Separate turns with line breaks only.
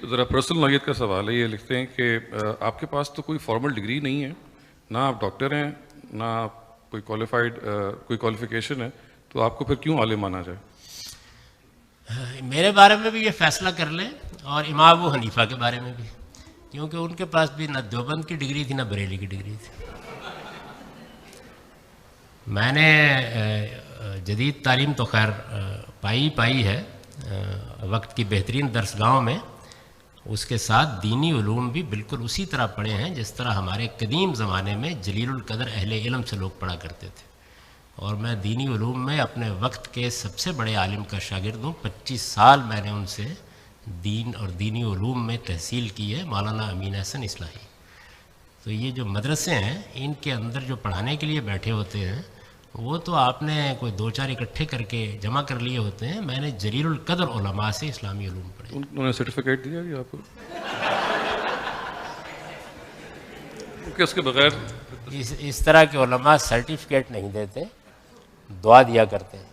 ذرا پرسنل نوعیت کا سوال ہے. یہ لکھتے ہیں کہ آپ کے پاس تو کوئی فارمل ڈگری نہیں ہے, نہ آپ ڈاکٹر ہیں, نہ کوئی کوالیفیکیشن ہے, تو آپ کو پھر کیوں عالم مانا جائے؟
میرے بارے میں بھی یہ فیصلہ کر لیں, اور امام ابو حنیفہ کے بارے میں بھی, کیونکہ ان کے پاس بھی نہ دیوبند کی ڈگری تھی نہ بریلی کی ڈگری تھی. میں نے جدید تعلیم تو خیر پائی ہے وقت کی بہترین درسگاہوں میں, اس کے ساتھ دینی علوم بھی بالکل اسی طرح پڑھے ہیں جس طرح ہمارے قدیم زمانے میں جلیل القدر اہل علم سے لوگ پڑھا کرتے تھے. اور میں دینی علوم میں اپنے وقت کے سب سے بڑے عالم کا شاگرد ہوں. 25 سال میں نے ان سے دین اور دینی علوم میں تحصیل کی ہے, مولانا امین احسن اصلاحی. تو یہ جو مدرسے ہیں ان کے اندر جو پڑھانے کے لیے بیٹھے ہوتے ہیں وہ تو آپ نے کوئی 2-4 اکٹھے کر کے جمع کر لیے ہوتے ہیں. میں نے جلیل القدر علماء سے اسلامی علوم پڑھے.
انہوں نے سرٹیفکیٹ دیا کہ آپ کو کہ اس کے بغیر
اس طرح کے علماء سرٹیفکیٹ نہیں دیتے, دعا دیا کرتے ہیں.